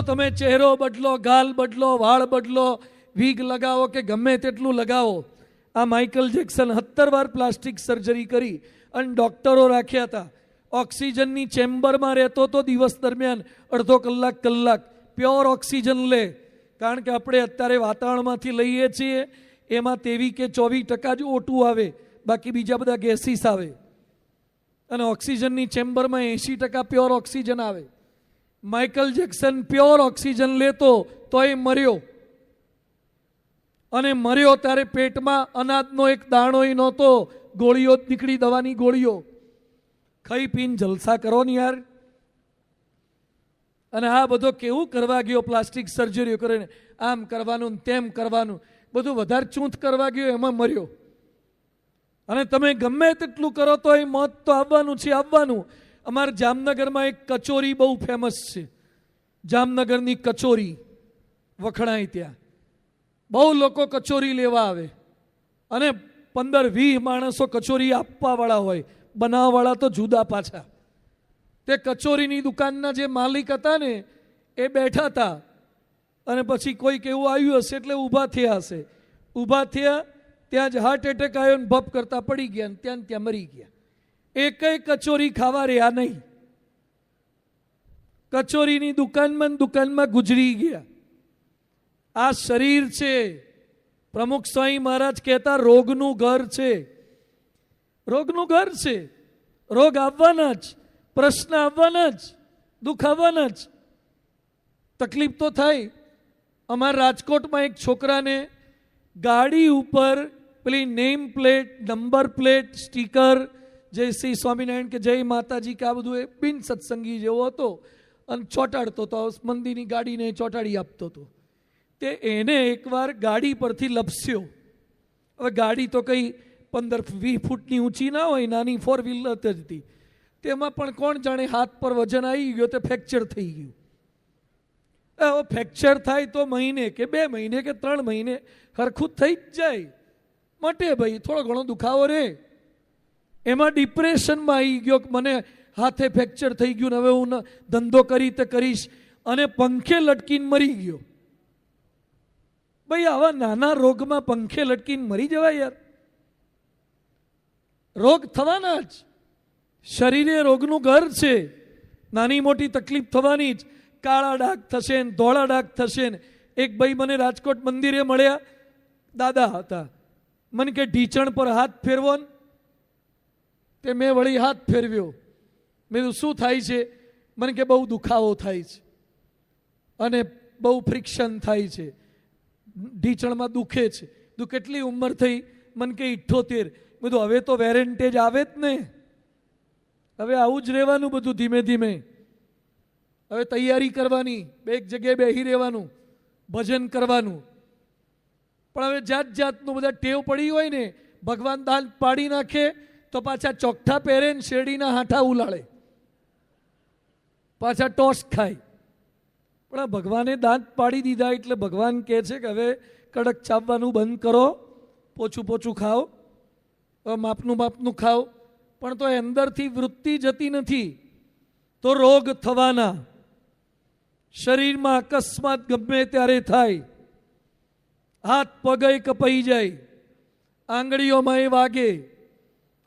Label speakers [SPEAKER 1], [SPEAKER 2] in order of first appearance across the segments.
[SPEAKER 1] તમે ચહેરો બદલો, ગાલ બદલો, વાળ બદલો, વીગ લગાવો કે ગમે તેટલું લગાવો. આ માઇકલ જેક્સન 17 વાર પ્લાસ્ટિક સર્જરી કરી અને ડૉક્ટરો રાખ્યા હતા. ઓક્સિજનની ચેમ્બરમાં રહેતો તો દિવસ દરમિયાન અડધો કલાક પ્યોર ઓક્સિજન લે. કારણ કે આપણે અત્યારે વાતાવરણમાંથી લઈએ છીએ એમાં 23 કે 24% જ O2 આવે, બાકી બીજા બધા ગેસીસ આવે. અને ઓક્સિજનની ચેમ્બરમાં 80% પ્યોર ઓક્સિજન આવે. માઇકલ જેક્સન પ્યોર ઓક્સિજન લેતો તો એ મર્યો. અને મર્યો ત્યારે પેટમાં અનાજનો એક દાણોય નહોતો, ગોળીઓ જ નીકળી, દવાની ગોળીઓ. ખાઈ પીને જલસા કરો ને યાર. અને આ બધો કેવું કરવા ગયો, પ્લાસ્ટિક સર્જરીઓ કરીને આમ કરવાનું તેમ કરવાનું, બધું વધારે ચૂંથ કરવા ગયો, એમાં મર્યો. અને તમે ગમે તેટલું કરો તો એ મોત તો આવવાનું છે, આવવાનું. અમારા જામનગરમાં એક કચોરી બહુ ફેમસ છે. જામનગરની કચોરી વખણાય ત્યાં. બહુ લોકો કચોરી લેવા આવે અને 15-20 માણસો કચોરી આપવાવાળા હોય, બનાવવાવાળા તો જુદા પાછા. તે કચોરીની દુકાનના જે માલિક હતા ને એ બેઠા હતા અને પછી કોઈક એવું આવ્યું હશે એટલે ઊભા થયા હશે. ઊભા થયા ત્યાં જ હાર્ટ એટેક આવ્યો ને ભપ કરતા પડી ગયા, ત્યાં મરી ગયા. એકેય કચોરી ખાવા રહ્યા નહીં. કચોરીની દુકાનમાં ગુજરી ગયા. આ શરીર છે. પ્રમુખ સ્વામી મહારાજ કહેતા રોગનું ઘર છે. રોગનું ઘર છે. રોગ આવવાના જ, પ્રશ્ન આવવાના જ, દુઃખ આવવાના જ. તકલીફ તો થાય. અમારા રાજકોટમાં એક છોકરાને ગાડી ઉપર પેલી name plate, number plate, sticker, જય શ્રી સ્વામિનારાયણ કે જય માતાજી કે આ બધું એ બિન સત્સંગી જેવો હતો અને ચોંટાડતો હતો, મંદિરની ગાડીને ચોંટાડી આપતો હતો. તે એને એકવાર ગાડી પરથી લપસ્યો. હવે ગાડી તો કંઈ 15-20 ફૂટની ઊંચી ના હોય, નાની 4 વ્હીલર જ હતી. તેમાં પણ કોણ જાણે હાથ પર વજન આવી ગયો, તે ફ્રેક્ચર થઈ ગયું. હવે ફ્રેક્ચર થાય તો મહિને કે 2 મહિને કે 3 મહિને હરખું થઈ જ જાય, મટે ભાઈ, થોડો ઘણો દુખાવો રહે. એમાં ડિપ્રેશનમાં આવી ગયો કે મને હાથે ફ્રેક્ચર થઈ ગયું ને હવે હું ધંધો કરી તે કરીશ, અને પંખે લટકીને મરી ગયો. ભાઈ આવા નાના રોગમાં પંખે લટકીને મરી જવાય યાર. રોગ થવાના જ. શરીરે રોગનું ઘર છે. નાની મોટી તકલીફ થવાની જ. કાળા ડાઘ થશે ને ધોળા ડાઘ થશે ને. એક ભાઈ મને રાજકોટ મંદિરે મળ્યા, દાદા હતા. મને કે ઢીચણ પર હાથ ફેરવો ને. તે મેં વળી હાથ ફેરવ્યો. મેં કીધું શું થાય છે? મને કે બહુ દુખાવો થાય છે અને બહુ ફ્રિક્શન થાય છે, ઢીચણમાં દુખે છે. તું કેટલી ઉંમર થઈ? મને કે 78. બધું હવે તો વેરેન્ટેજ આવે જ ને. હવે આવું જ રહેવાનું બધું, ધીમે ધીમે. હવે તૈયારી કરવાની, એક જગ્યાએ બેસી રહેવાનું, ભજન કરવાનું. પણ હવે જાત જાતનું બધા ટેવ પડી હોય ને, ભગવાન દાંત પાડી નાખે તો પાછા ચોકઠા પહેરે ને શેરડીના હાંઠા ઉલાળે, પાછા ટોસ ખાય. પણ ભગવાને દાંત પાડી દીધા એટલે ભગવાન કહે છે કે હવે કડક ચાવવાનું બંધ કરો, પોચું ખાઓ, માપનું ખાઓ. પણ તો અંદરથી વૃત્તિ જતી નથી તો રોગ થવાના. શરીરમાં અકસ્માત ગમે ત્યારે થાય. હાથ પગ કપાઈ જાય, આંગળીઓમાં એ વાગે.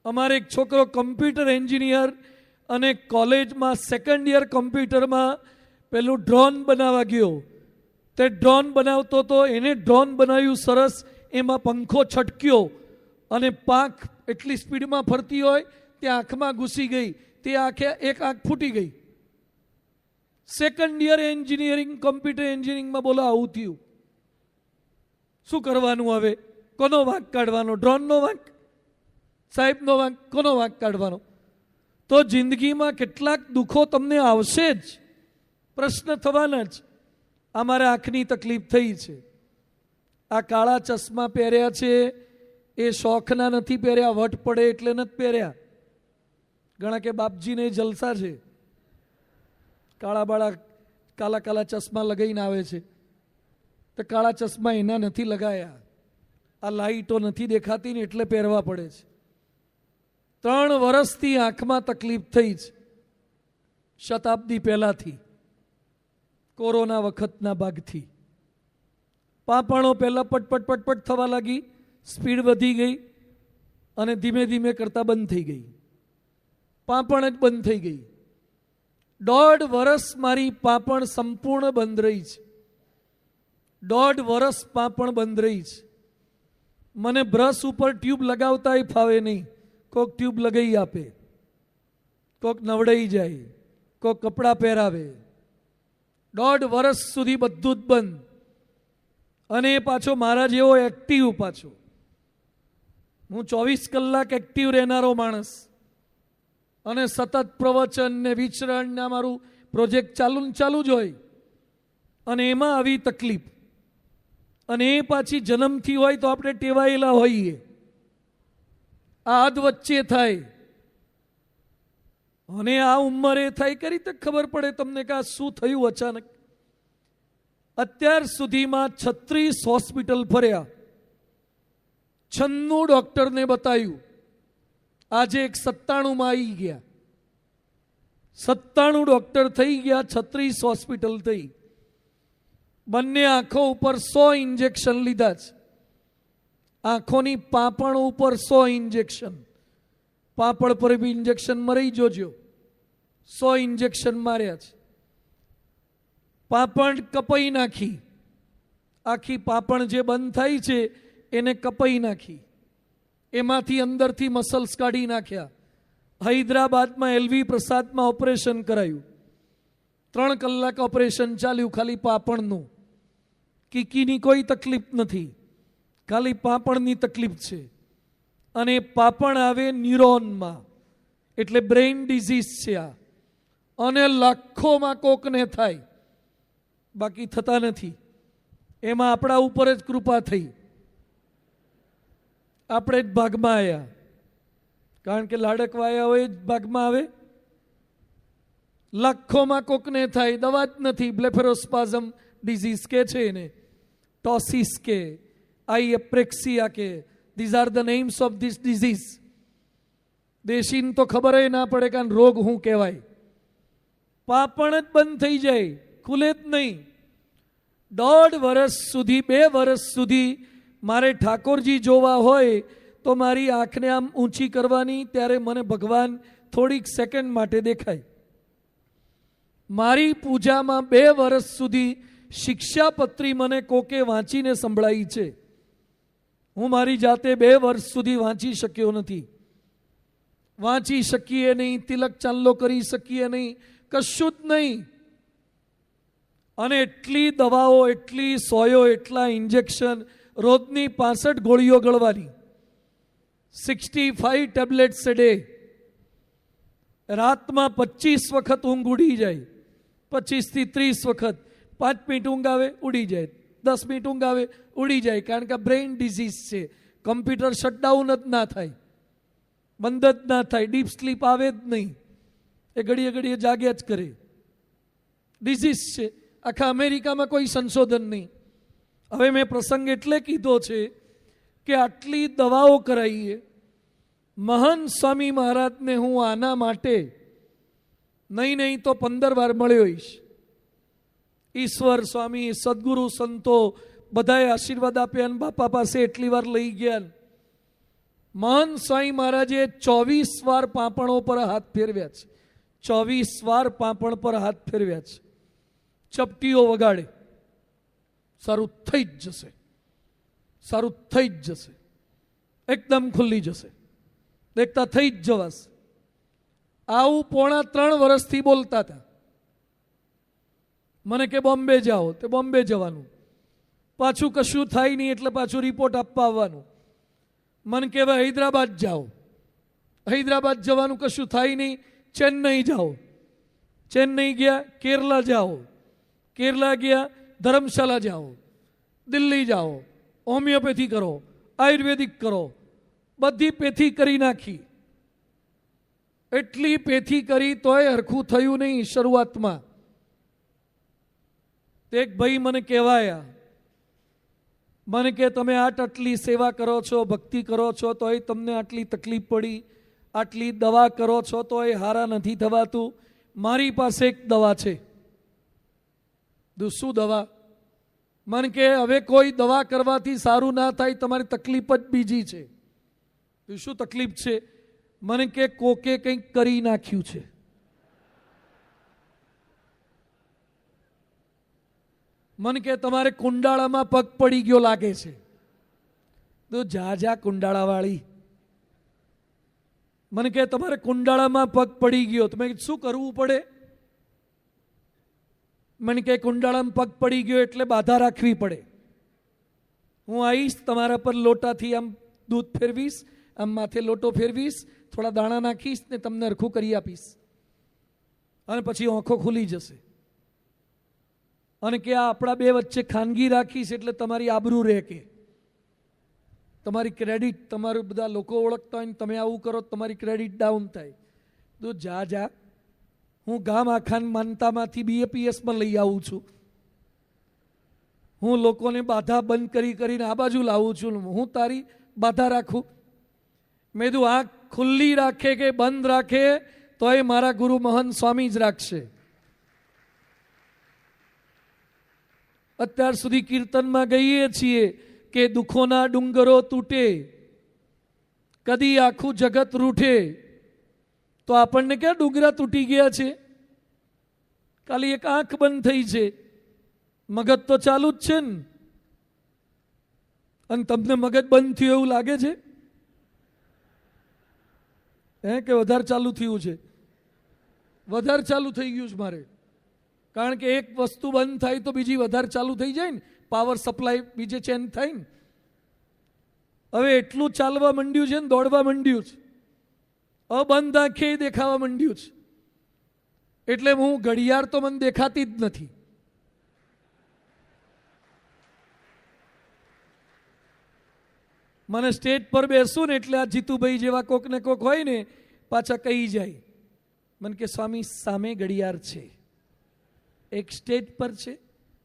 [SPEAKER 1] અમારે એક છોકરો કમ્પ્યુટર એન્જિનિયર અને કોલેજમાં 2nd યર કમ્પ્યુટરમાં પેલું ડ્રોન બનાવવા ગયો. તે ડ્રોન બનાવતો હતો, એને ડ્રોન બનાવ્યું સરસ, એમાં પંખો છટક્યો અને પાંખ એટલી સ્પીડમાં ફરતી હોય તે આંખમાં ઘૂસી ગઈ. તે આંખે એક આંખ ફૂટી ગઈ. 2nd યર એન્જિનિયરિંગ, કમ્પ્યુટર એન્જિનિયરિંગમાં બોલો આવું થયું. શું કરવાનું હવે? કોનો વાંક કાઢવાનો? ડ્રોનનો વાંક? સાહેબનો વાંક? કોનો વાંક કાઢવાનો? તો જિંદગીમાં કેટલાક દુઃખો તમને આવશે જ, પ્રશ્ન થવાના જ. અમારે આંખની તકલીફ થઈ છે. આ કાળા ચશ્મા પહેર્યા છે એ શોખના નથી પહેર્યા, વટ પડે એટલે નથી પહેર્યા. ઘણા કે બાપજીને જલસા છે, કાળા ચશ્મા લગાવીને આવે છે. તો કાળા ચશ્મા એના નથી લગાયા, આ લાઈટો નથી દેખાતી ને એટલે પહેરવા પડે છે. 3 વર્ષથી આંખમાં તકલીફ થઈ છે, શતાબ્દી પહેલાથી. કોરોના વખતના ભાગથી. પાંપણો પહેલાં પટપટ પટપટ થવા લાગી, સ્પીડ વધી ગઈ અને ધીમે ધીમે કરતાં બંધ થઈ ગઈ. પાંપણ જ બંધ થઈ ગઈ. 1.5 વર્ષ મારી પાંપણ સંપૂર્ણ બંધ રહી છે. 1.5 વર્ષ પાંપણ બંધ રહી છે. મને બ્રશ ઉપર ટ્યુબ લગાવતાય ફાવે નહીં. કોક ટ્યુબ લગાવી આપે, કોક નવડાઈ જાય, કોક કપડાં પહેરાવે. 1.5 વર્ષ સુધી બધું જ બંધ. અને પાછો મારા જેવો એક્ટિવ પાછો. હું 24 કલાક એક્ટિવ રહેનારો માણસ અને સતત પ્રવચન ને વિચરણ ને મારું પ્રોજેક્ટ ચાલુ જ હોય. અને એમાં આવી તકલીફ, અને એ પાછી જન્મથી હોય તો આપણે ટેવાયેલા હોઈએ. આ અધ વચ્ચે થાય અને આ ઉંમરે થાય, કઈ રીતે ખબર પડે તમને કે આ શું થયું અચાનક? અત્યાર સુધીમાં 36 હોસ્પિટલ ફર્યા, 96 ડોક્ટરને બતાવ્યું. આજે એક 97માં આવી ગયા. 97 ડોક્ટર થઈ ગયા, 36 હોસ્પિટલ થઈ. બંને આંખો ઉપર 100 ઇન્જેક્શન લીધા છે. આંખોની પાંપણ ઉપર 100 ઇન્જેક્શન. પાંપણ પર બી ઇન્જેક્શન મરી જોજો. 100 ઇન્જેક્શન માર્યા છે. પાંપણ કપાઈ નાખી. આખી પાંપણ જે બંધ થાય છે એને કપાઈ નાખી. એમાંથી અંદરથી મસલ્સ કાઢી નાખ્યા. હૈદરાબાદમાં એલવી પ્રસાદમાં ઓપરેશન કરાયું. 3 કલાક ઓપરેશન ચાલ્યું ખાલી પાંપણનું. કીકીની કોઈ તકલીફ નથી, ખાલી પાંપણની તકલીફ છે. અને પાંપણ આવે ન્યુરોનમાં, એટલે બ્રેઇન ડિઝીઝ છે આ. અને લાખોમાં કોકને થાય, બાકી થતા નથી. એમાં આપણા ઉપર જ કૃપા થઈ. આપણે જ ભાગમાં આવ્યા, કારણ કે લાડકવાયા હોય જ ભાગમાં આવે. લાખોમાં કોકને થાય, દવા જ નથી. બ્લેફેરોસ્પાઝમ ડિઝીઝ કે છે એને, ટોસિસ કે, આઈ એપ્રેક્સિયા કે. These are the names of this disease. દેશીને તો ખબર ના પડે કે રોગ શું કહેવાય. પાંપણ જ બંધ થઈ જાય, ખુલે જ નહીં. 1.5 વર્ષ સુધી, 2 વર્ષ સુધી મારે ઠાકોરજી જોવા હોય તો મારી આંખને આમ ઊંચી કરવાની, ત્યારે મને ભગવાન થોડીક સેકન્ડ માટે દેખાય. મારી પૂજામાં 2 વર્ષ સુધી શિક્ષાપત્રી મને કોકે વાંચીને સંભળાઈ છે. હું મારી જાતે 2 વર્ષ સુધી વાંચી શક્યો નથી. વાંચી શકીએ નહીં, તિલક ચાંદલો કરી શકીએ નહીં, કશું જ નહીં. અને એટલી દવાઓ, એટલી સોયો, એટલા ઇન્જેક્શન, રોજની 65 ગોળીઓ ગળવાની, 65 ટેબ્લેટ્સ એ ડે. રાતમાં 25 વખત ઊંઘ ઉડી જાય, 25 થી 30 વખત. 5 મિનિટ ઊંઘ આવે, ઉડી જાય. 10 મિનિટ ઊંઘ આવે, ઉડી જાય. કારણ કે બ્રેઇન ડિઝીઝ છે. કમ્પ્યુટર શટડાઉન જ ના થાય, બંધ જ ના થાય, ડીપ સ્લીપ આવે જ નહીં. એ ઘડીએ ઘડીએ જાગ્યા જ કરે. ડિઝીઝ છે. આખા અમેરિકામાં કોઈ સંશોધન નહીં. હવે મેં પ્રસંગ એટલે કીધો છે કે આટલી દવાઓ કરાવીએ. મહાન સ્વામી મહારાજને હું આના માટે નહીં તો 15 વાર મળ્યો હોઈશ. ઈશ્વર સ્વામી, સદગુરુ, સંતો બધાએ આશીર્વાદ આપ્યા અને બાપા પાસે એટલી વાર લઈ ગયા. મહાન સ્વામી મહારાજે 24 વાર પાંપણો પર હાથ ફેરવ્યા છે. 24 વાર પાંપણ પર હાથ ફેરવ્યા છે. ચપટીઓ વગાડે, સારું થઈ જ જશે, સારું થઈ જ જશે, એકદમ ખુલ્લી જશે, દેખતા થઈ જ જવાશે. આવું 3.5 વર્ષથી બોલતા હતા. મને કે બોમ્બે જાઓ, તે બોમ્બે જવાનું. પાછું કશું થાય નહીં એટલે પાછું રિપોર્ટ આપવા આવવાનું. મને કહેવાય હૈદરાબાદ જાઓ, હૈદરાબાદ જવાનું, કશું થાય નહીં. ચેન્નઈ જાઓ, ચેન્નઈ ગયા. કેરલા જાઓ, કેરલા ગયા. ધર્મશાલા જાઓ, દિલ્હી જાઓ, હોમિયોપેથી કરો, આયુર્વેદિક કરો. બધી પેથી કરી નાખી. એટલી પેથી કરી તોય હરખું થયું નહીં શરૂઆતમાં. એક ભાઈ મને કહેવાયા, મને કે તમે આટલી સેવા કરો છો, ભક્તિ કરો છો, તોય તમને આટલી તકલીફ પડી. આટલી દવા કરો છો તોય હારા નથી થવાતું. મારી પાસે એક દવા છે. શું દવા? મન કે હવે કોઈ દવા કરવાથી સારું ના થાય, તમારી તકલીફ જ બીજી છે. શું તકલીફ છે? મને કે કોકે કંઈક કરી નાખ્યું છે. મન કે તમારે કુંડાળામાં પગ પડી ગયો લાગે છે. તો જા કુંડાળાવાળી. મને કે તમારે કુંડાળામાં પગ પડી ગયો. તો મેં શું કરવું પડે? મને કે કુંડાળામાં પગ પડી ગયો એટલે બાધા રાખવી પડે. હું આવીશ, તમારા પર લોટાથી આમ દૂધ ફેરવીશ, આમ માથે લોટો ફેરવીશ, થોડા દાણા નાખીશ ને તમને હરખું કરી આપીશ, અને પછી આંખો ખુલી જશે. અને કે આ આપણા બે વચ્ચે ખાનગી રાખીશ એટલે તમારી આબરૂ રહે, કે તમારી ક્રેડિટ, તમારું બધા લોકો ઓળખતા હોય ને તમે આવું કરો તમારી ક્રેડિટ ડાઉન થાય. તો જા હું ગામ આખાન માનતામાંથી BAPSમાં લઈ આવું છું. હું લોકોને બાધા બંધ કરીને આ બાજુ લાવું છું. હું તારી બાધા રાખું? મેં કીધું આંખ ખુલ્લી રાખે કે બંધ રાખે તો એ મારા ગુરુ મહંત સ્વામી જ રાખશે. અત્યાર સુધી કીર્તનમાં ગઈએ છીએ કે દુઃખોના ડુંગરો તૂટે, કદી આખું જગત રૂઠે. તો આપણને ક્યાં ડુંગરા તૂટી ગયા છે? ખાલી એક આંખ બંધ થઈ છે, મગજ તો ચાલુ જ છે ને. અને તમને મગજ બંધ થયું એવું લાગે છે કે વધારે ચાલુ થયું છે? વધારે ચાલુ થઈ ગયું છે મારે. કારણ કે એક વસ્તુ બંધ થાય તો બીજી વધારે ચાલુ થઈ જાય ને, પાવર સપ્લાય બીજે ચેન્જ થાય ને. હવે એટલું ચાલવા માંડ્યું છે ને, દોડવા માંડ્યું છે, બંધ આંખે દેખાવા માંડ્યું છે. એટલે હું ઘડિયાળ તો મને દેખાતી જ નથી. મને સ્ટેજ પર બેસું ને એટલે આ જીતુભાઈ જેવા કોક ને કોક હોય ને પાછા કહી જાય, મને કે સ્વામી સામે ઘડિયાળ છે, એક સ્ટેજ પર છે,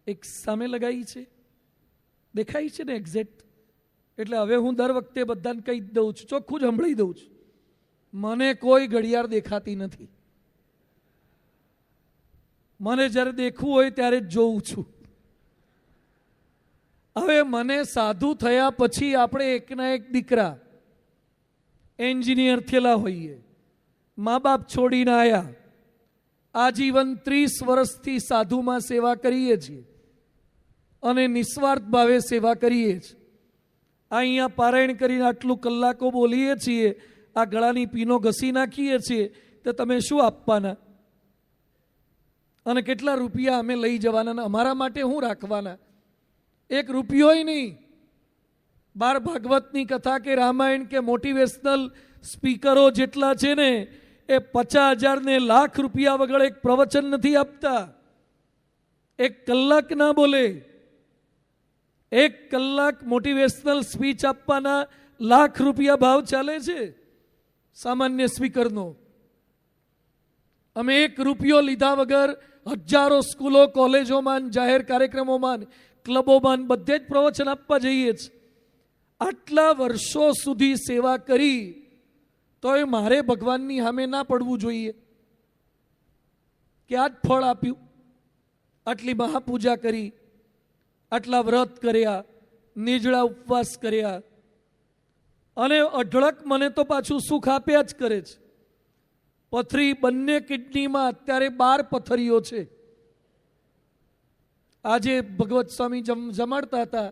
[SPEAKER 1] એક સામે લગાવી છે, દેખાય છે ને એક્ઝેક્ટ. એટલે હવે હું દર વખતે બધાને કહી દઉં છું, ચોખ્ખું જ સંભળી દઉં છું, મને કોઈ ઘડિયાળ દેખાતી નથી. મને જ્યારે દેખવું હોય ત્યારે જ જોઉં છું. હવે મને સાધુ થયા પછી આપણે એકના એક દીકરા એન્જિનિયર થયેલા હોઈએ, મા બાપ છોડીને આવ્યા, આજીવન 30 વર્ષથી સાધુમાં સેવા કરીએ છીએ અને નિસ્વાર્થ ભાવે સેવા કરીએ છીએ. અહીંયા પારાયણ કરીને આટલું કલાકો બોલીએ છીએ, આ ગળાની પીનો ઘસી નાખીએ છીએ, તો તમે શું આપવાના? અને કેટલા રૂપિયા અમે લઈ જવાના? અમારા માટે શું રાખવાના? એક રૂપિયોય નહીં. 12 ભાગવતની કથા કે રામાયણ કે મોટિવેશનલ સ્પીકરો જેટલા છે ને, એ 50,000 ને લાખ રૂપિયા વગર એક પ્રવચન નથી આપતા. 1 કલાક ના બોલે, 1 કલાક મોટિવેશનલ સ્પીચ આપવાના લાખ રૂપિયા ભાવ ચાલે છે સામાન્ય સ્પીકરનો. અમે 1 રૂપિયો લીધા વગર હજારો સ્કૂલો, કોલેજોમાં, જાહેર કાર્યક્રમોમાં, ક્લબોમાં બધે જ પ્રવચન આપવા જઈએ છીએ. આટલા વર્ષો સુધી સેવા કરી તો એ મારે ભગવાનની સામે ના પડવું જોઈએ કે આ જ ફળ આપ્યું? આટલી મહાપૂજા કરી, આટલા વ્રત કર્યા, નિજળા ઉપવાસ કર્યા, અને અઢળક મને તો પાછું સુખ આપ્યા જ કરે છે. પથરી, બંને કિડનીમાં અત્યારે 12 પથરીઓ છે. આજે ભગવત સ્વામી જમાડતા હતા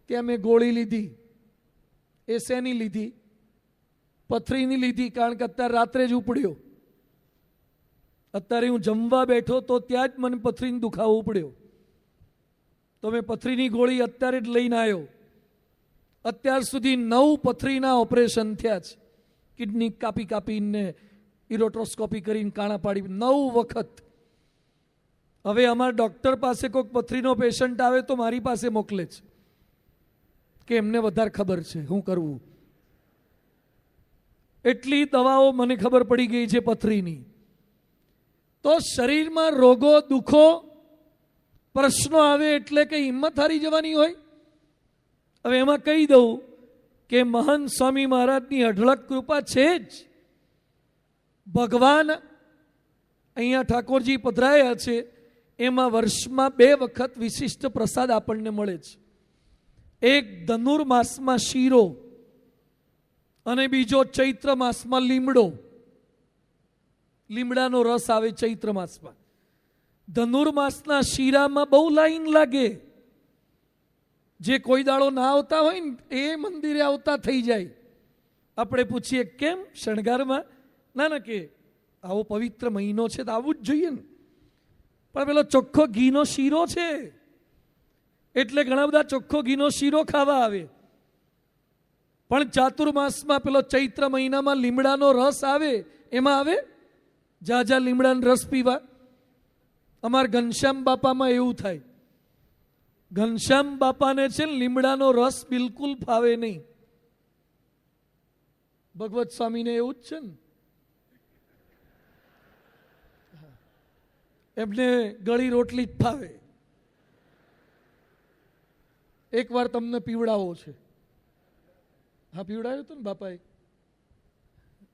[SPEAKER 1] ત્યાં મેં ગોળી લીધી. એ શેની લીધી? પથરીની લીધી. કારણ કે અત્યારે રાત્રે જ ઉપડ્યો. અત્યારે હું જમવા બેઠો તો ત્યાં જ મને પથરીનો દુખાવો ઉપડ્યો, તો મેં પથરીની ગોળી અત્યારે જ લઈને આવ્યો. અત્યાર સુધી 9 પથરીના ઓપરેશન થયા છે. કિડની કાપીને ઇરોટ્રોસ્કોપી કરીને કાણા પાડી 9 વખત. હવે અમારા ડૉક્ટર પાસે કોઈક પથરીનો પેશન્ટ આવે તો મારી પાસે મોકલે છે કે એમને વધારે ખબર છે શું કરવું. એટલી દવાઓ મને ખબર પડી ગઈ છે પથરીની. તો શરીરમાં રોગો, દુઃખો, પ્રશ્નો આવે એટલે કે હિંમત હારી જવાની હોય? હવે એમાં કહી દઉં કે મહંત સ્વામી મહારાજની અઢળક કૃપા છે જ. ભગવાન અહીંયા ઠાકોરજી પધરાયા છે એમાં વર્ષમાં 2 વખત વિશિષ્ટ પ્રસાદ આપણને મળે છે. એક ધનુર્માસમાં શીરો અને બીજો ચૈત્ર માસમાં લીમડો. લીમડાનો રસ આવે ચૈત્ર માસમાં. ધનુર્માસના શીરામાં બહુ લાઈન લાગે. જે કોઈ દાડો ના આવતા હોય ને એ મંદિરે આવતા થઈ જાય. આપણે પૂછીએ કેમ શણગારમાં? ના કે આવો પવિત્ર મહિનો છે તો આવવું જ જોઈએ ને. પણ પેલો ચોખ્ખો ઘીનો શીરો છે એટલે ઘણા બધા ચોખ્ખો ઘીનો શીરો ખાવા આવે. પણ ચાતુર્માસમાં પેલો ચૈત્ર મહિનામાં લીમડાનો રસ આવે, એમાં આવે જા લીમડાનો રસ પીવા. અમારા ઘનશ્યામ બાપામાં એવું થાય. ઘનશ્યામ બાપાને છે ને લીમડાનો રસ બિલકુલ ફાવે નહીં. ભગવત સ્વામીને એવું જ છે ને, એમને ગળી રોટલી જ ફાવે. એકવાર તમને પીવડાવો છે. હા, પીવડાવ્યો હતો ને બાપાએ?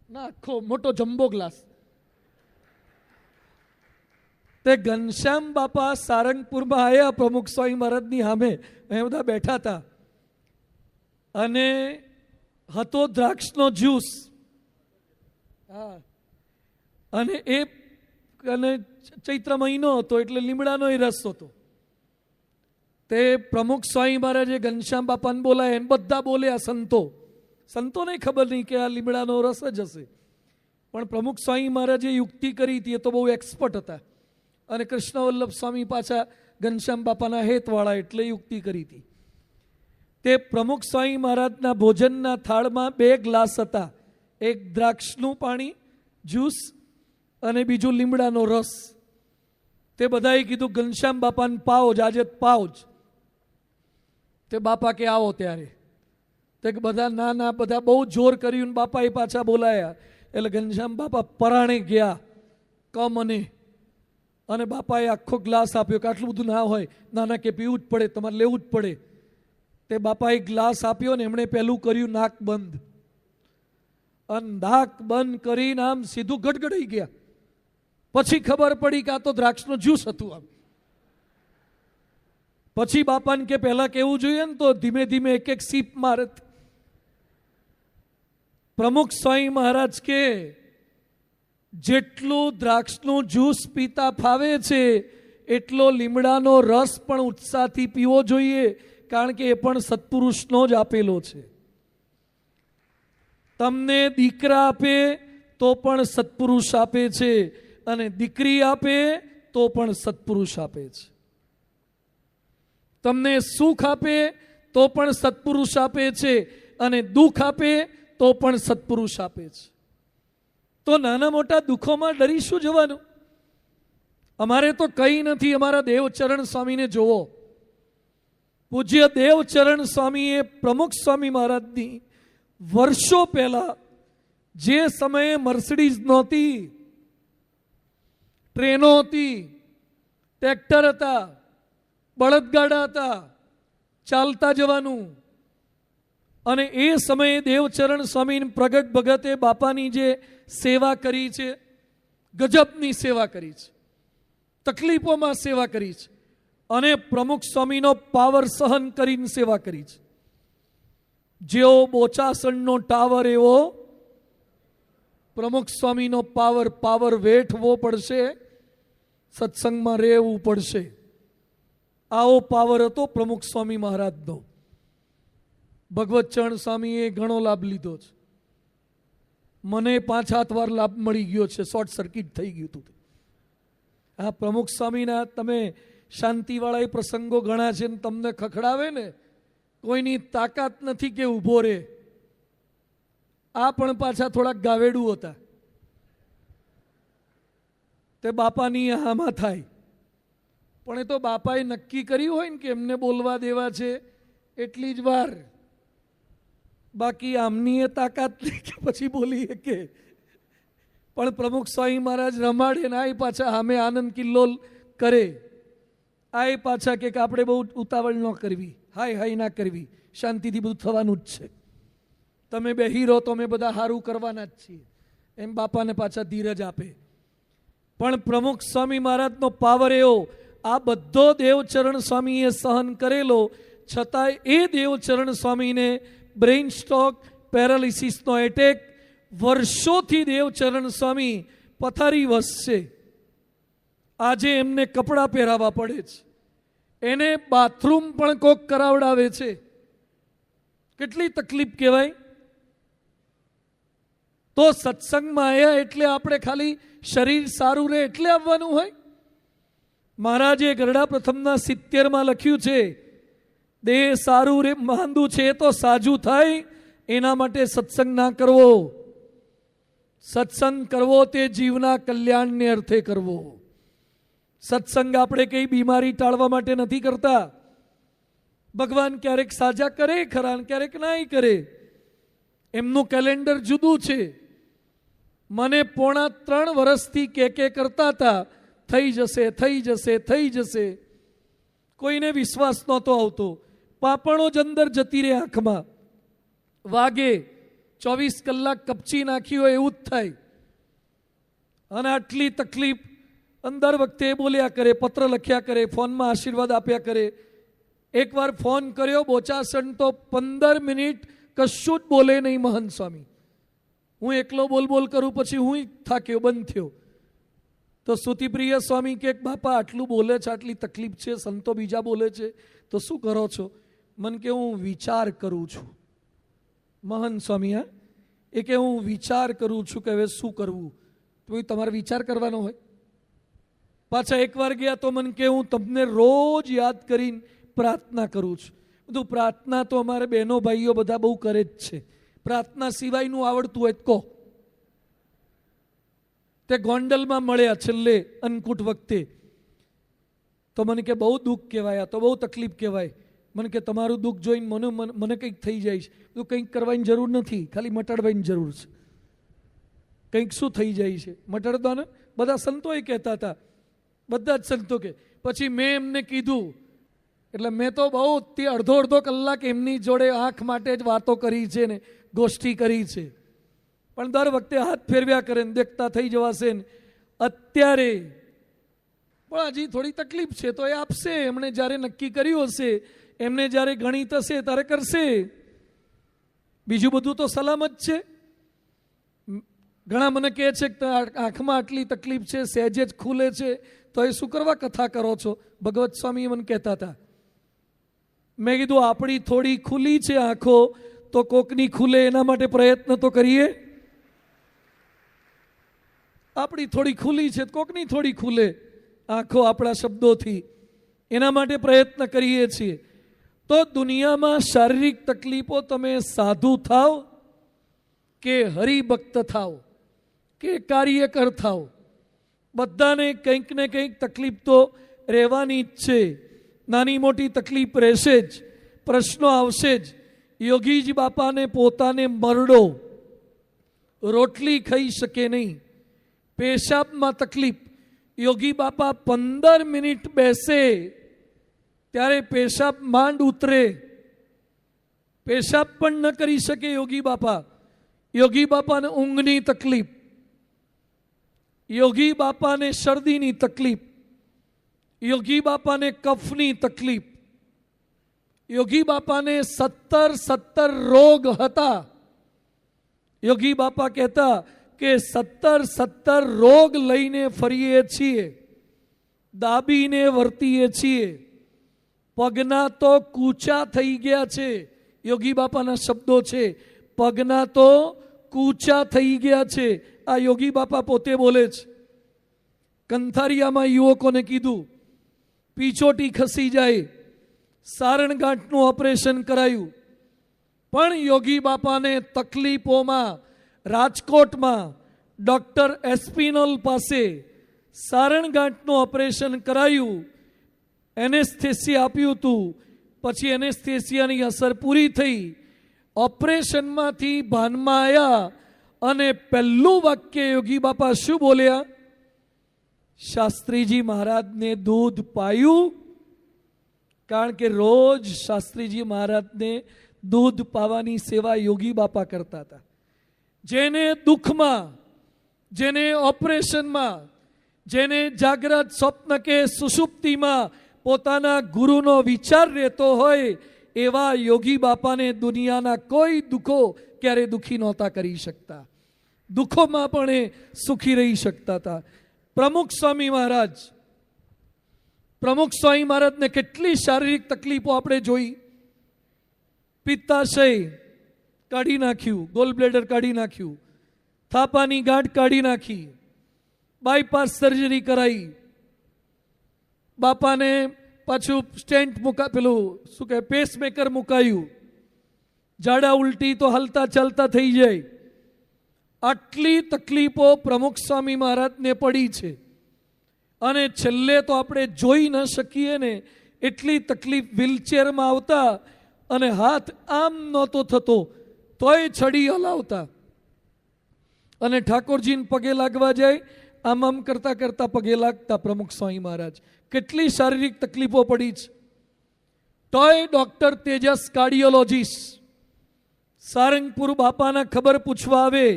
[SPEAKER 1] ના, આખો મોટો જમ્બો ગ્લાસ. તે ઘનશ્યામ બાપા સારંગપુરમાં આવ્યા પ્રમુખ સ્વામી મહારાજની સામે. એ બધા બેઠા હતા અને હતો દ્રાક્ષનો જ્યુસ. હા, અને એ અને ચૈત્ર મહિનો હતો એટલે લીમડાનો એ રસ હતો. તે પ્રમુખ સ્વામી મહારાજે ઘનશ્યામ બાપાને બોલાય. એને બધા બોલ્યા સંતોને ખબર નહીં કે આ લીમડાનો રસ જ હશે. પણ પ્રમુખ સ્વામી મહારાજે યુક્તિ કરી હતી. એ તો બહુ એક્સપર્ટ હતા અને કૃષ્ણવલ્લભ સ્વામી પાછા ઘનશ્યામ બાપાના હેતવાળા એટલે યુક્તિ કરી હતી. તે પ્રમુખ સ્વામી મહારાજના ભોજનના થાળમાં 2 ગ્લાસ હતા. એક દ્રાક્ષનું પાણી જ્યુસ અને બીજું લીમડાનો રસ. તે બધાએ કીધું ઘનશ્યામ બાપાને પાવો જ, આજે પાવો જ. તે બાપા કે આવો ત્યારે. તે બધા ના બધા બહુ જોર કર્યું. બાપાએ પાછા બોલાયા એટલે ઘનશ્યામ બાપા પરાણે ગયા કમને. અને બાપાએ આખો ગ્લાસ આપ્યો કે આટલું બધું ના હોય. ના કે પીવું જ પડે, તમારે લેવું જ પડે. તે બાપાએ ગ્લાસ આપ્યો ને એમણે પહેલું કર્યું નાક બંધ. અને નાક બંધ કરીને આમ સીધું ગડગડાઈ ગયા. પછી ખબર પડી કે આ તો દ્રાક્ષનો જ્યુસ હતું. આમ પછી બાપાને કે પહેલા કેવું જોઈએ ને તો ધીમે ધીમે એક સીપ મારત. પ્રમુખ સ્વામી મહારાજ કે જેટલું દ્રાક્ષનું જ્યુસ પીતા ફાવે છે એટલો લીમડાનો રસ પણ ઉત્સાહથી પીવો જોઈએ, કારણ કે એ પણ સત્પુરુષનો જ આપેલો છે. તમને દીકરા આપે તો પણ સત્પુરુષ આપે છે અને દીકરી આપે તો પણ સત્પુરુષ આપે છે. તમને સુખ આપે તો પણ સત્પુરુષ આપે છે અને દુઃખ આપે તો પણ સત્પુરુષ આપે છે. તો નાના મોટા દુઃખોમાં ડરી શું જવાનું? અમારે તો કંઈ નથી. અમારા દેવચરણ સ્વામીને જોવો. પૂજ્ય દેવચરણ સ્વામીએ પ્રમુખ સ્વામી મહારાજની વર્ષો પહેલા, જે સમયે મર્સિડીઝ નહોતી, ટ્રેનો હતી, ટ્રેક્ટર હતા, બળદગાડા હતા, ચાલતા જવાનું, અને એ સમયે દેવચરણ સ્વામી પ્રગટ ભગતે બાપાની જે સેવા કરી છે, ગજબની સેવા કરી છે, તકલીફોમાં સેવા કરી છે અને પ્રમુખ સ્વામીનો પાવર સહન કરીને સેવા કરી છે. જેવો બોચાસણનો ટાવર એવો પ્રમુખ સ્વામીનો પાવર વેઠવો પડશે, સત્સંગમાં રહેવું પડશે. આવો પાવર હતો પ્રમુખ સ્વામી મહારાજનો. ભગવતચરણ સ્વામીએ ઘણો લાભ લીધો છે. મને 5-7 વાર લાભ મળી ગયો છે. શોર્ટ સર્કિટ થઈ ગયું હતું. આ પ્રમુખ સ્વામીના તમે શાંતિવાળા પ્રસંગો ઘણા છે ને તમને ખખડાવે ને, કોઈની તાકાત નથી કે ઊભો રહે. આ પણ પાછા થોડાક ગાવેડું હતા. તે બાપાની હામાં થાય. પણ એ તો બાપાએ નક્કી કર્યું હોય ને કે એમને બોલવા દેવા છે એટલી જ વાર. બાકી આમની એ તાકાત નહીં કે પછી બોલીએ કે. પણ પ્રમુખ સ્વામી મહારાજ રમાડે ને આ પાછા સામે આનંદ કિલ્લોલ કરે. આ પાછા કે આપણે બહુ ઉતાવળ ન કરવી, હાય ના કરવી, શાંતિથી બધું થવાનું જ છે. તમે બેહી રહો તો અમે બધા સારું કરવાના જ છીએ. એમ બાપાને પાછા ધીરજ આપે. પણ પ્રમુખ સ્વામી મહારાજનો પાવર એવો, આ બધો દેવચરણ સ્વામીએ સહન કરેલો, છતાંય એ દેવચરણ સ્વામીને બ્રેઇન સ્ટ્રોક, પેરાલિસિસનો એટેક, વર્ષોથી દેવચરણ સ્વામી પથારી વસશે. આજે એમને કપડાં પહેરાવા પડે છે, એને બાથરૂમ પણ કોક કરાવડાવે છે. કેટલી તકલીફ કહેવાય. તો સત્સંગમાં આવ્યા એટલે આપણે ખાલી શરીર સારું રહે એટલે આવવાનું હોય? મહારાજે ગરડા પ્રથમના 70માં લખ્યું છે, દેહ સારું રે માંદું છે તો સાજું થાય, એના માટે સત્સંગ ના કરવો. સત્સંગ કરવો તે જીવના કલ્યાણને અર્થે કરવો. સત્સંગ આપણે કઈ બીમારી ટાળવા માટે નથી કરતા. ભગવાન ક્યારેક સાજા કરે ખરા, ક્યારેક ના કરે. એમનું કેલેન્ડર જુદું છે. મને 3.5 વર્ષથી કે કરતા હતા, થઈ જશે થઈ જશે થઈ જશે. કોઈને વિશ્વાસ નહોતો આવતો. પાપણો જ અંદર જતી રહે આંખમાં, વાગે 24 કલાક કપચી નાખી હોય એવું જ થાય. અને આટલી તકલીફ અંદર વખતે બોલ્યા કરે, પત્ર લખ્યા કરે, ફોનમાં આશીર્વાદ આપ્યા કરે. એકવાર ફોન કર્યો બોચાસણ તો 15 મિનિટ કશું જ બોલે નહીં મહંત સ્વામી. હું એકલો બોલ કરું, પછી હું થાક્યો, બંધ થયો. તો સ્તુતિપ્રિય સ્વામી કે બાપા આટલું બોલે છે, આટલી તકલીફ છે, સંતો બીજા બોલે છે, તો શું કરો છો? મને કે હું વિચાર કરું છું. મહંત સ્વામી હા એ કે હું વિચાર કરું છું કે હવે શું કરવું. તો તમારે વિચાર કરવાનો હોય. પાછા એકવાર ગયા તો મને કે હું તમને રોજ યાદ કરીને પ્રાર્થના કરું છું. બધું પ્રાર્થના તો અમારે બહેનો ભાઈઓ બધા બહુ કરે જ છે. પ્રાર્થના સિવાયનું આવડતું હોય કહો. તે ગોંડલમાં મળ્યા છેલ્લે અન્નકૂટ વખતે, તો મને કે બહુ દુઃખ કહેવાય, તો બહુ તકલીફ કહેવાય. મને કે તમારું દુઃખ જોઈને મને કંઈક થઈ જાય છે. તો કંઈક કરવાની જરૂર નથી, ખાલી મટાડવાની જરૂર છે. કંઈક શું થઈ જાય છે મટાડવાને? બધા સંતોએ કહેતા હતા, બધા જ સંતો કે. પછી મેં એમને કીધું, એટલે મેં તો બહુ અડધો કલાક એમની જોડે આંખ માટે જ વાતો કરી છે ને ગોષ્ઠી કરી છે. પણ દર વખતે હાથ ફેરવ્યા કરે ને દેખતા થઈ જવાશે ને. અત્યારે પણ હજી થોડી તકલીફ છે તો એ આપશે. એમણે જ્યારે નક્કી કર્યું હશે, એમને જ્યારે ગણિત હશે ત્યારે કરશે. બીજું બધું તો સલામત છે. ઘણા મને કહે છે કે આંખમાં આટલી તકલીફ છે, સહેજે જ ખુલે છે, તો એ શું કરવા કથા કરો છો? ભગવત સ્વામી મને કહેતા હતા. મેં કીધું આપણી થોડી ખુલી છે આંખો, તો કોકની ખુલે એના માટે પ્રયત્ન તો કરીએ. આપણી થોડી ખુલી છે, કોકની થોડી ખુલે આંખો આપણા શબ્દોથી, એના માટે પ્રયત્ન કરીએ છીએ. તો દુનિયામાં શારીરિક તકલીફો, તમે સાધુ થાવ કે હરિભક્ત થાવ કે કાર્યકર થાવ, બધાને કંઈક ને કંઈક તકલીફ તો રહેવાની જ છે. નાની મોટી તકલીફ રહેશે જ, પ્રશ્નો આવશે જ. યોગીજી બાપાને પોતાને મરડો, રોટલી ખાઈ શકે નહીં, પેશાબમાં તકલીફ. યોગી બાપા 15 મિનિટ બેસે ત્યારે પેશાબ માંડ ઉતરે. પેશાબ પણ ન કરી શકે યોગી બાપા. યોગી બાપાને ઊંઘની તકલીફ, યોગી બાપાને શરદીની તકલીફ, યોગી બાપાને કફની તકલીફ, યોગી બાપાને 17 રોગ હતા. યોગી બાપા કહેતા કે 17 રોગ લઈને ફરીએ છીએ, દાબીને વર્તીએ છીએ. પગના તો કૂચા થઈ ગયા છે. યોગી બાપાના શબ્દો છે, પગના તો કૂચા થઈ ગયા છે. આ યોગી બાપા પોતે બોલે છે. કંથારિયામાં યુવકોને કીધું પીછોટી ખસી જાય, સારણગાંઠનું ઓપરેશન કરાયું. પણ યોગી બાપાને તકલીફોમાં રાજકોટમાં ડોક્ટર એસ્પિનોલ પાસે સારણગાંઠનું ઓપરેશન કરાયું. એનેસ્થેસિયા આપ્યું હતું. પછી એનેસ્થેસિયાની અસર પૂરી થઈ, ઓપરેશનમાંથી ભાનમાં આવ્યા અને પહેલું વાક્ય યોગી બાપા શું બોલ્યા? શાસ્ત્રીજી મહારાજને દૂધ પાયું. કારણ કે રોજ શાસ્ત્રીજી મહારાજને દૂધ પાવાની સેવા યોગી બાપા કરતા હતા. જેને દુઃખમાં, જેને ઓપરેશનમાં, જેને જાગ્રત, સ્વપ્ન કે સુષુપ્તિમાં પોતાના ગુરુનો વિચાર રહેતો હોય એવા યોગી બાપાને દુનિયાના કોઈ દુઃખો ક્યારે દુઃખી નહોતા કરી શકતા. દુઃખોમાં પણ એ સુખી રહી શકતા હતા. પ્રમુખ સ્વામી મહારાજને કેટલી શારીરિક તકલીફો આપણે જોઈ. પિત્તાશય કાઢી નાખ્યું, ગોલ બ્લેડર કાઢી નાખ્યું, થાપાની ગાંઠ કાઢી નાખી, બાયપાસ સર્જરી કરાઈ, બાપાને પાછું સ્ટેન્ટ પેલું શું કહે પેસમેકર મુકાયું, ઝાડા ઉલટી તો હલતા ચાલતા થઈ જાય. આટલી તકલીફો પ્રમુખ સ્વામી મહારાજને પડી છે અને છેલ્લે તો આપણે જોઈ ન શકીએ ને એટલી તકલીફ. વ્હીલચેરમાં આવતા અને હાથ આમ નહોતો થતો તોય છડી હલાવતા અને ઠાકોરજીને પગે લાગવા જાય આમ કરતા કરતા પગે લાગતા પ્રમુખ સ્વામી મહારાજ. કેટલી શારીરિક તકલીફો પડી છે. તોય ડોક્ટર તેજસ કાર્ડિયોલોજીસ્ટ સારંગપુર બાપાના ખબર પૂછવા આવે,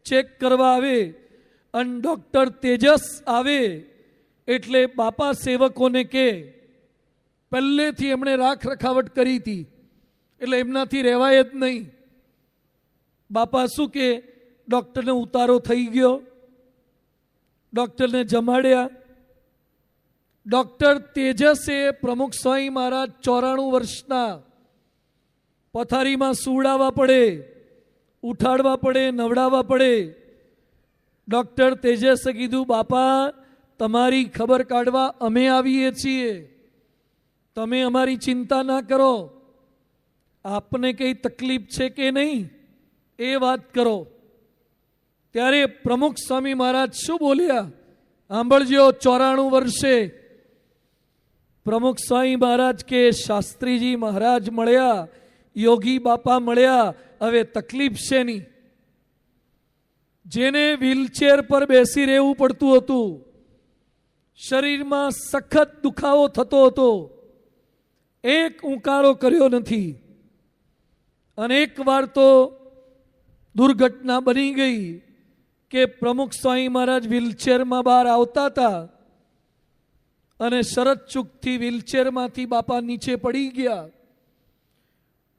[SPEAKER 1] ચેક કરવા આવે અને ડોક્ટર તેજસ આવે એટલે બાપા સેવકોને કે પહેલેથી એમણે રાખ રખાવટ કરી હતી એટલે એમનાથી રહેવાય જ નહીં. બાપા શું કે ડોક્ટરને ઉતારો થઈ ગયો, ડોક્ટરને જમાડ્યા. ડોક્ટર તેજસે પ્રમુખ સ્વામી મહારાજ 94 વર્ષના પથારીમાં સુવડાવવા પડે, ઉઠાડવા પડે, નવડાવવા પડે. ડોક્ટર તેજસે કીધું બાપા તમારી ખબર કાઢવા અમે આવીએ છીએ, તમે અમારી ચિંતા ના કરો, આપને કઈ તકલીફ છે કે નહીં એ વાત કરો. ત્યારે પ્રમુખ સ્વામી મહારાજ શું બોલ્યા સાંભળજો. 94 વર્ષે પ્રમુખ સ્વામી મહારાજ કે શાસ્ત્રીજી મહારાજ મળ્યા, યોગી બાપા મળ્યા, હવે તકલીફ છે નહીં. જેને વ્હીલચેર પર બેસી રહેવું પડતું હતું, શરીરમાં સખત દુખાવો થતો હતો, એક ઉંકારો કર્યો નથી. અનેક વાર તો દુર્ઘટના બની ગઈ કે પ્રમુખ સ્વામી મહારાજ વ્હીલચેરમાં બહાર આવતા હતા અને શરત ચૂકથી વ્હીલચેરમાંથી બાપા નીચે પડી ગયા.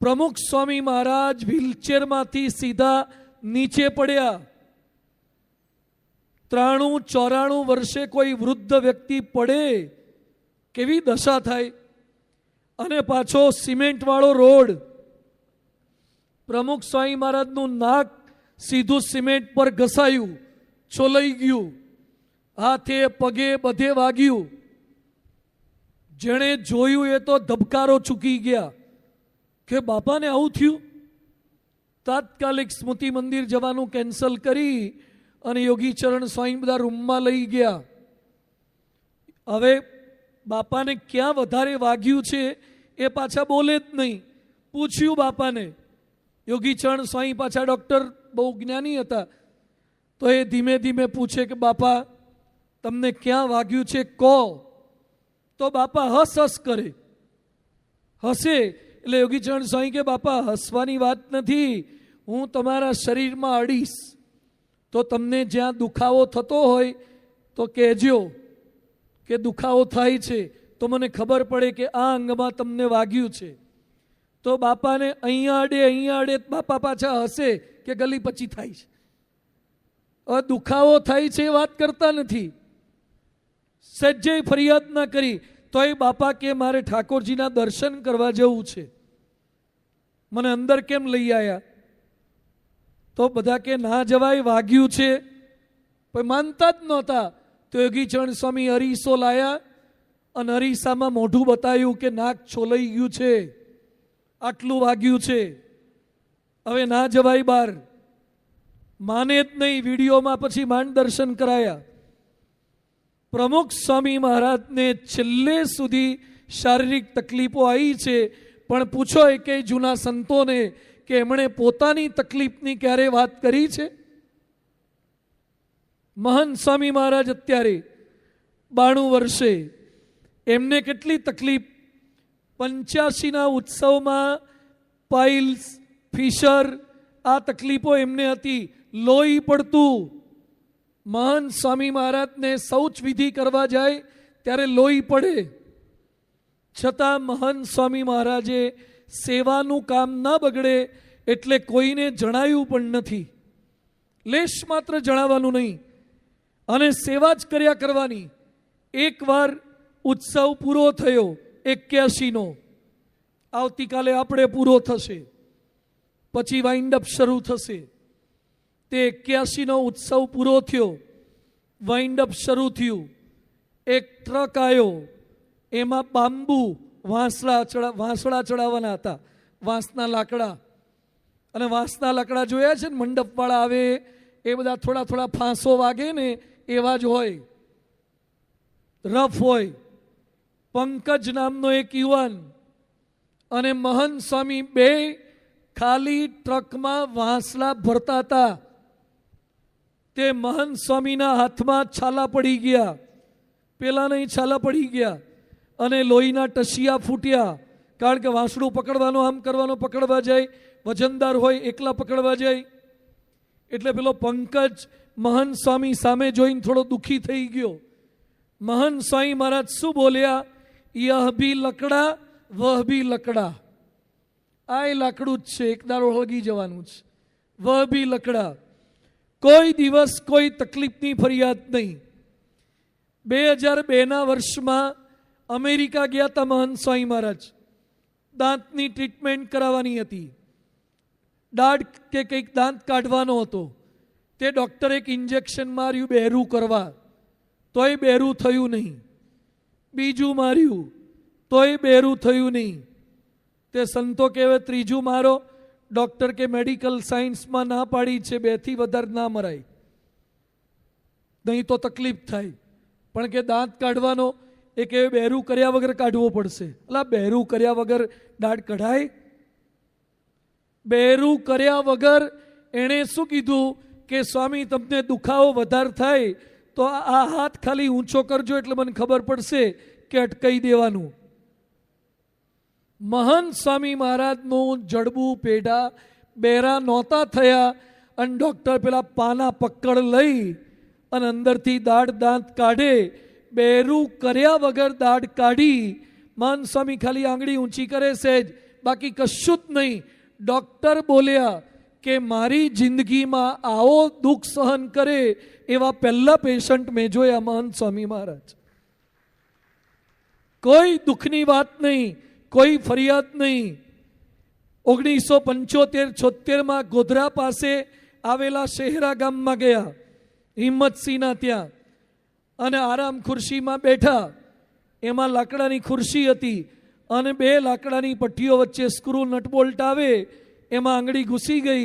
[SPEAKER 1] પ્રમુખ સ્વામી મહારાજ વ્હીલચેરમાંથી સીધા નીચે પડ્યા. 93-94 વર્ષે કોઈ વૃદ્ધ વ્યક્તિ પડે કેવી દશા થાય, અને પાછો સિમેન્ટ વાળો રોડ. પ્રમુખ સ્વામી મહારાજનું નાક સીધું સિમેન્ટ પર ઘસાયું, છોલાઈ ગયું, હાથે પગે બધે વાગ્યું. જેણે જોયું એ તો ધબકારો ચૂકી ગયા કે બાપાને આવું થયું. તાત્કાલિક સ્મૃતિ મંદિર જવાનું કેન્સલ કરી અને યોગી ચરણ સ્વામી બધા રૂમમાં લઈ ગયા. હવે બાપાને ક્યાં વધારે વાગ્યું છે એ પાછા બોલે જ નહીં. પૂછ્યું બાપાને, યોગી ચરણ સ્વામી પાછા ડૉક્ટર બહુ જ્ઞાની હતા, તો એ ધીમે ધીમે પૂછે કે બાપા તમને ક્યાં વાગ્યું છે કહો. તો બાપા હસ કરે, હસે એટલે યોગી ચરણ સ્વામી કે બાપા હસવાની વાત નથી, હું તમારા શરીરમાં અડીશ તો તમને જ્યાં દુખાવો થતો હોય તો કહેજો કે દુખાવો થાય છે, તો મને ખબર પડે કે આ અંગમાં તમને વાગ્યું છે. તો બાપાને અહીંયા અડે બાપા પાછા હસે કે ગલી પછી થાય છે. હવે દુખાવો થાય છે એ વાત કરતા નથી, સજ્જે ફરિયાદ ના કરી તોય બાપા કે મારે ઠાકોરજીના દર્શન કરવા જવું છે, મને અંદર કેમ લઈ આવ્યા? તો બધા કે ના જવાય, વાગ્યું છે. પણ માનતા જ નહોતા. તો યોગી ચરણ સ્વામી અરીસો લાયા અને અરીસામાં મોઢું બતાવ્યું કે નાક છોલાઈ ગયું છે, આટલું વાગ્યું છે, હવે ના જવાય બહાર. માને જ નહીં. વિડીયોમાં પછી માંડ દર્શન કરાયા. પ્રમુખ સ્વામી મહારાજને છેલ્લે સુધી શારીરિક તકલીફો આવી છે, પણ પૂછો એ કે જૂના સંતોને કે એમણે પોતાની તકલીફની ક્યારે વાત કરી છે? મહંત સ્વામી મહારાજ અત્યારે 92 વર્ષે, એમને કેટલી તકલીફ. 85ના ઉત્સવમાં પાઇલ્સ, ફિશર આ તકલીફો એમને હતી. લોહી પડતું, મહાન સ્વામી મહારાજને શૌચ વિધિ કરવા જાય ત્યારે લોહી પડે, છતાં મહાન સ્વામી મહારાજે સેવાનું કામ ન બગડે એટલે કોઈને જણાયું પણ નથી, લેશ માત્ર જણાવવાનું નહીં, અને સેવા જ કર્યા કરવાની. એકવાર ઉત્સવ પૂરો થયો 81નો, આવતીકાલે આપણે પૂરો થશે, પછી વાઇન્ડ અપ શરૂ થશે. તે 81નો ઉત્સવ પૂરો થયો, વાઇન્ડ અપ શરૂ થયું. એક ટ્રક આવ્યો, એમાં બાંબુ વાંસળા ચડાવવાના હતા, વાંસના લાકડા. અને વાંસના લાકડા જોયા છે ને, મંડપવાળા આવે એ બધા થોડા થોડા ફાંસો વાગે ને એવા જ હોય, રફ હોય. પંકજ નામનો એક યુવાન અને મહંત સ્વામી બે ખાલી ટ્રકમાં વાંસળા ભરતા હતા. તે મહંત સ્વામીના હાથમાં છાલા પડી ગયા, પેલા નહીં છાલા પડી ગયા, અને લોહીના ટસિયા ફૂટ્યા. કારણ કે વાંસળું પકડવાનું, આમ કરવાનું, પકડવા જાય, વજનદાર હોય, એકલા પકડવા જાય. એટલે પેલો પંકજ મહંત સ્વામી સામે જોઈને થોડો દુઃખી થઈ ગયો. મહંત સ્વામી મહારાજ શું બોલ્યા? યહ ભી લકડા વહ ભી લકડા. આ એ લાકડું જ છે, એક દાડો હળગી જવાનું છે. વહ ભી લકડા. કોઈ દિવસ કોઈ તકલીફની ફરિયાદ નહીં. 2002ના વર્ષમાં અમેરિકા ગયા હતા મહંત સ્વામી મહારાજ. દાંતની ટ્રીટમેન્ટ કરાવવાની હતી, દાઢ કે કંઈક દાંત કાઢવાનો હતો. તે ડૉક્ટરે એક ઇન્જેક્શન માર્યું બહેરું કરવા, તોય બહેરું થયું નહીં. બીજું માર્યું તોય બહેરું થયું નહીં. તે સંતો કહેવે ત્રીજું મારો. ડૉક્ટર કે મેડિકલ સાયન્સમાં ના પાડી છે, 2થી વધારે ના મરાય, નહીં તો તકલીફ થાય. પણ કે દાંત કાઢવાનો એ કે બહેરું કર્યા વગર કાઢવો પડશે. અલા, બહેરું કર્યા વગર દાઢ કઢાય? બહેરું કર્યા વગર એણે શું કીધું કે સ્વામી તમને દુખાવો વધારે થાય તો આ હાથ ખાલી ઊંચો કરજો એટલે મને ખબર પડશે કે અટકાઈ દેવાનું. મહંત સ્વામી મહારાજનું જડબું પેઢા બહેરા નહોતા થયા, અને ડૉક્ટર પેલા પાના પકડ લઈ અને અંદરથી દાંત કાઢે. બહેરું કર્યા વગર દાઢ કાઢી. મહંત સ્વામી ખાલી આંગળી ઊંચી કરે છે જ, બાકી કશું જ નહીં. ડૉક્ટર બોલ્યા કે મારી જિંદગીમાં આવો દુઃખ સહન કરે એવા પહેલા પેશન્ટ મેં જોયા મહંત સ્વામી મહારાજ. કોઈ દુઃખની વાત નહીં, કોઈ ફરિયાદ નહીં. 1975-76માં ગોધરા પાસે આવેલા શહેરા ગામમાં ગયા, હિંમતસિંહના ત્યાં, અને આરામ ખુરશીમાં બેઠા. એમાં લાકડાની ખુરશી હતી અને 2 લાકડાની પટ્ટીઓ વચ્ચે સ્ક્રૂ નટબોલ્ટ આવે, એમાં આંગળી ઘૂસી ગઈ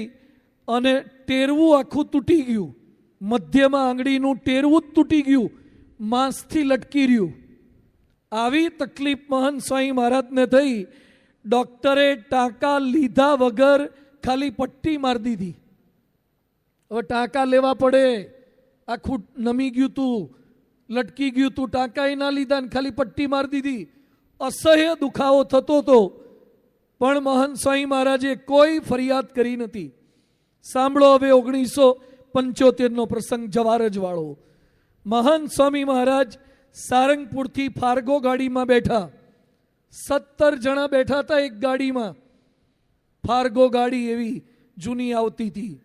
[SPEAKER 1] અને ટેરવું આખું તૂટી ગયું. મધ્યમાં આંગળીનું ટેરવું જ તૂટી ગયું, માંસથી લટકી રહ્યું. આવી તકલીફ મહંત સ્વામી મહારાજને થઈ. ડૉક્ટરે ટાંકા લીધા વગર ખાલી પટ્ટી મારી દીધી. હવે ટાંકા લેવા પડે, આખું નમી ગયું તું, લટકી ગયું તું, ટાંકા ના લીધા ને ખાલી પટ્ટી મારી દીધી. અસહ્ય દુખાવો થતો હતો, પણ મહંત સ્વામી મહારાજે કોઈ ફરિયાદ કરી નથી. સાંભળો હવે 1975નો પ્રસંગ, જવારજ વાળો. મહંત સ્વામી મહારાજ સારંગપુરથી ફાર્ગો ગાડીમાં બેઠા. 17 જણા બેઠા હતા એક ગાડીમાં. ફાર્ગો ગાડી એવી જૂની આવતી હતી,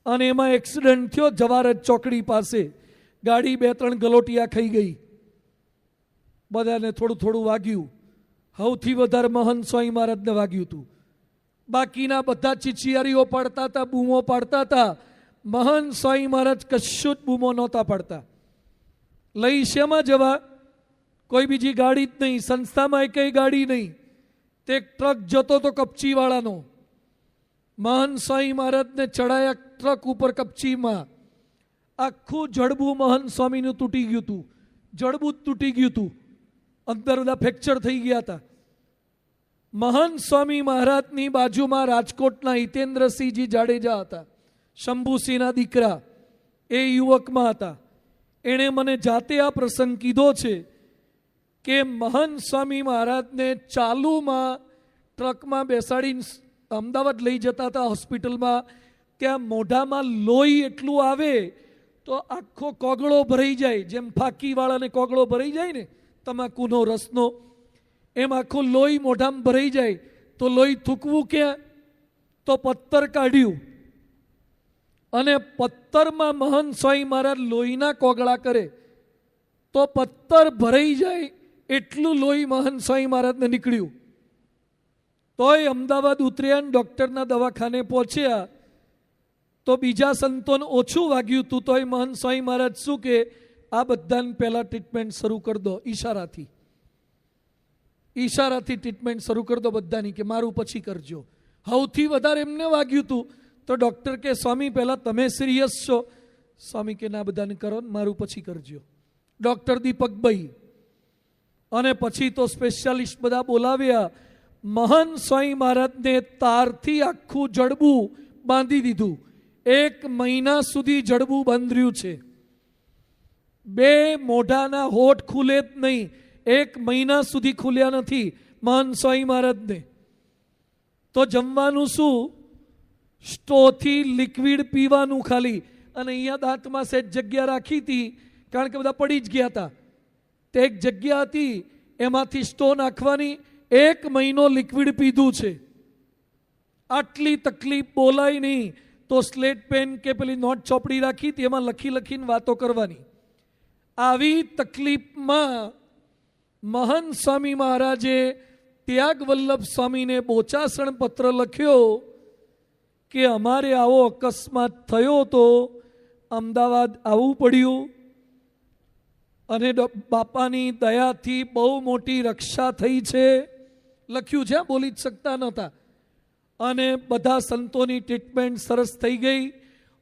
[SPEAKER 1] અને એમાં એક્સિડન્ટ થયો જવારજ ચોકડી પાસે. ગાડી 2-3 ગલોટિયા ખાઈ ગઈ, બધાને થોડું થોડું વાગ્યું. સૌથી વધારે મહંત સ્વામી મહારાજને વાગ્યું હતું. બાકીના બધા ચીચિયારીઓ પાડતા હતા, બૂમો પાડતા હતા. મહંત સ્વામી મહારાજ કશું જ બૂમો નહોતા પાડતા. લઈ શેમાં જવા? કોઈ બીજી ગાડી જ નહીં, સંસ્થામાં એકેય ગાડી નહીં. તે ટ્રક જતો તો કપચીવાળાનો. મહંત સ્વામી મહારાજને ચડાયા ટ્રક ઉપર કપચીમાં. આખું જડબું મહંત સ્વામીનું તૂટી ગયું હતું, જડબું જ તૂટી ગયું હતું, અંદર બધા ફ્રેક્ચર થઈ ગયા હતા. મહંત સ્વામી મહારાજની બાજુમાં રાજકોટના હિતેન્દ્રસિંહજી જાડેજા હતા, શંભુસિંહના દીકરા. એ યુવકમાં હતા. એણે મને જાતે આ પ્રસંગ કીધો છે કે મહંત સ્વામી મહારાજને ચાલુમાં ટ્રકમાં બેસાડીને અમદાવાદ લઈ જતા હતા હોસ્પિટલમાં. ત્યાં મોઢામાં લોહી એટલું આવે તો આખો કોગળો ભરાઈ જાય, જેમ ફાંકીવાળાને કોગળો ભરાઈ જાય ને તમાકુનો રસનો, એમ આખું લોહી મોઢામાં ભરાઈ જાય. તો લોહી થૂકવું ક્યાં? તો પત્તર કાઢ્યું અને પત્તરમાં મહંત સ્વામી મહારાજ લોહીના કોગળા કરે તો પત્તર ભરાઈ જાય એટલું લોહી મહંત સ્વામી મહારાજને નીકળ્યું. તોય અમદાવાદ ઉતર્યા, ડૉક્ટરના દવાખાને પહોંચ્યા તો બીજા સંતોને ઓછું વાગ્યું હતું. તોય મહંત સ્વામી મહારાજ શું કે, આ બધાને પહેલાં ટ્રીટમેન્ટ શરૂ કરી દો. ઈશારાથી ટ્રીટમેન્ટ શરૂ કરી દો બધાની, કે મારું પછી કરજો. સૌથી વધારે એમને વાગ્યું હતું તો ડૉક્ટર કે સ્વામી પહેલાં તમે સિરિયસ છો? સ્વામી કે ના, બધાને કરો, મારું પછી કરજો. ડૉક્ટર દીપકભાઈ અને પછી તો સ્પેશિયાલિસ્ટ બધા બોલાવ્યા. મહંત સ્વામી મહારાજને તારથી આખું જડબું બાંધી દીધું. 1 મહિના સુધી જડબું બંધ રહ્યું છે. 2 મોઢાના હોઠ ખુલે જ નહીં. 1 મહિના સુધી ખુલ્યા નથી મહંત સ્વામી મહારાજને. તો જમવાનું શું? સ્ટોથી લિક્વિડ પીવાનું ખાલી. અને અહીંયા દાંતમાં સેજ જગ્યા રાખી હતી, કારણ કે બધા પડી જ ગયા હતા. તે એક જગ્યા હતી, એમાંથી સ્ટો નાખવાની. 1 મહિનો લિક્વિડ પીધું છે. આટલી તકલીફ બોલાય નહીં તો સ્લેટ પેન કે પેલી નોટ ચોપડી રાખી હતી, એમાં લખી લખીને વાતો કરવાની. આવી તકલીફમાં મહંત સ્વામી મહારાજે ત્યાગ વલ્લભ સ્વામીને બોચાસણ પત્ર લખ્યો કે અમારે આવો અકસ્માત થયો તો અમદાવાદ આવવું પડ્યું અને બાપાની દયાથી બહુ મોટી રક્ષા થઈ છે. લખ્યું છે, બોલી જ શકતા નહોતા. અને બધા સંતોની ટ્રીટમેન્ટ સરસ થઈ ગઈ.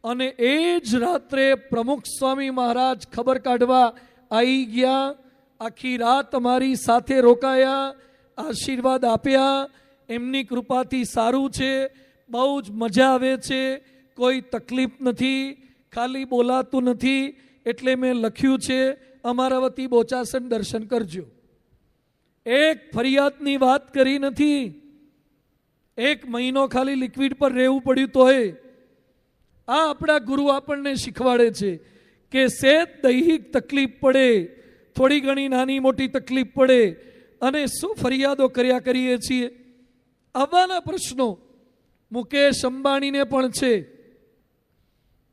[SPEAKER 1] અને એ જ રાત્રે પ્રમુખ સ્વામી મહારાજ ખબર કાઢવા આવી ગયા. આખી રાત અમારી સાથે રોકાયા, આશીર્વાદ આપ્યા. એમની કૃપાથી સારું છે, બહુ જ મજા આવે છે, કોઈ તકલીફ નથી, ખાલી બોલાતું નથી. એટલે મેં લખ્યું છે, અમારા વતી બોચાસણ દર્શન કરજો. એક ફરિયાદની વાત કરી નથી. 1 મહિનો ખાલી લિક્વિડ પર રહેવું પડ્યું તોય. આ આપણા ગુરુ આપણને શીખવાડે છે કે સેજ દૈહિક તકલીફ પડે, થોડી ઘણી નાની મોટી તકલીફ પડે અને શું ફરિયાદો કર્યા કરીએ છીએ. આવવાના પ્રશ્નો મુકેશ અંબાણીને પણ છે,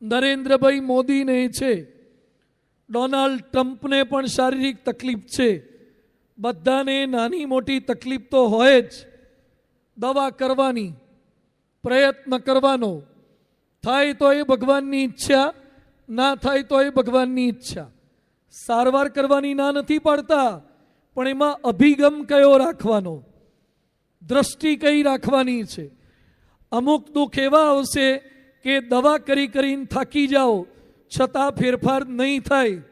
[SPEAKER 1] નરેન્દ્રભાઈ મોદીને છે, ડોનાલ્ડ ટ્રમ્પને પણ શારીરિક તકલીફ છે. બધાને નાની મોટી તકલીફ તો હોય જ. દવા કરવાની, પ્રયત્ન કરવાનો, થાય તો એ ભગવાનની ઈચ્છા, ના થાય તો એ ભગવાનની ઈચ્છા. સારવાર કરવાની ના નથી પાડતા, પણ એમાં અભિગમ કયો રાખવાનો, દ્રષ્ટિ કઈ રાખવાની છે. અમુક દુઃખ એવા આવશે કે દવા કરી કરીને થાકી જાઓ છતાં ફેરફાર નહીં થાય.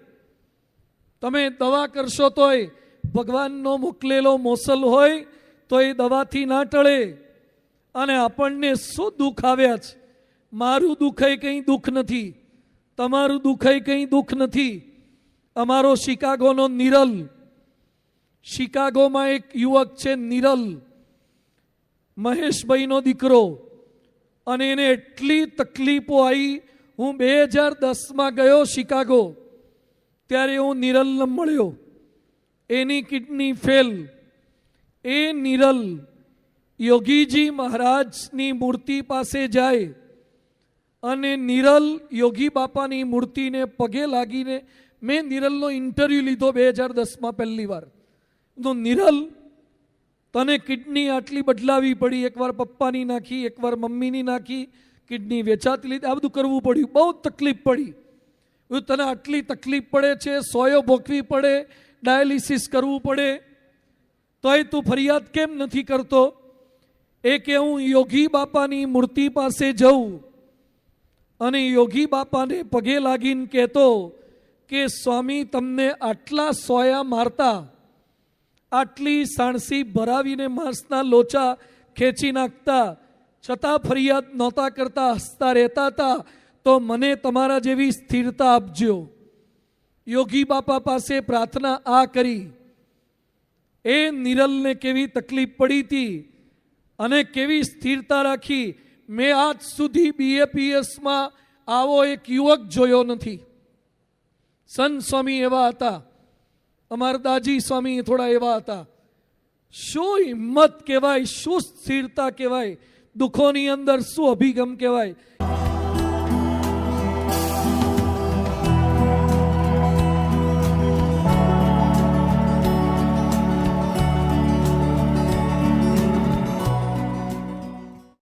[SPEAKER 1] તમે દવા કરશો તોય ભગવાનનો મોકલેલો મોસલ હોય તો એ દવાથી ના ટળે. અને આપણને શું દુઃખ આવ્યા છે? મારું દુઃખ કંઈ દુઃખ નથી, તમારું દુઃખ કંઈ દુઃખ નથી. અમારો શિકાગોનો નિરલ, શિકાગોમાં એક યુવક છે નિરલ, મહેશભાઈનો દીકરો, અને એને એટલી તકલીફો આવી. હું 2010માં ગયો શિકાગો, ત્યારે હું નિરલને મળ્યો. એની કિડની ફેલ. એ નિરલ યોગીજી મહારાજની મૂર્તિ પાસે જાય અને નિરલ યોગી બાપાની મૂર્તિને પગે લાગીને, મેં નિરલનો ઇન્ટરવ્યૂ લીધો 2010માં પહેલી વાર. તો નિરલ, તને કિડની આટલી બદલાવી પડી, એકવાર પપ્પાની નાખી, એકવાર મમ્મીની નાખી, કિડની વેચાતી લીધી, આ બધું કરવું પડ્યું, બહુ તકલીફ પડી. તને આટલી તકલીફ પડે છે, સોયો ભોગવી પડે, ડાયાલિસિસ કરવું પડે, તોય તું ફરિયાદ કેમ નથી કરતો? એ કે હું યોગી બાપાની મૂર્તિ પાસે જઉં અને યોગી બાપાને પગે લાગીને કહેતો કે સ્વામી તમને આટલા સોયા મારતા, આટલી સાણસી ભરાવીને માંસના લોચા ખેંચી નાખતા, છતાં ફરિયાદ નહોતા કરતા, હસતા રહેતા હતા, તો મને તમારા જેવી સ્થિરતા આપજો. યોગી બાપા પાસે પ્રાર્થના આ કરી. એ નિરલને કેવી તકલીફ પડી હતી અને કેવી સ્થિરતા રાખી. મેં આજ સુધી BAPSમાં આવો એક યુવક જોયો નથી. સંત સ્વામી એવા હતા, અમારા દાજી સ્વામી થોડા એવા હતા. શું હિંમત કહેવાય, શું સ્થિરતા કહેવાય, દુઃખોની અંદર શું અભિગમ કહેવાય.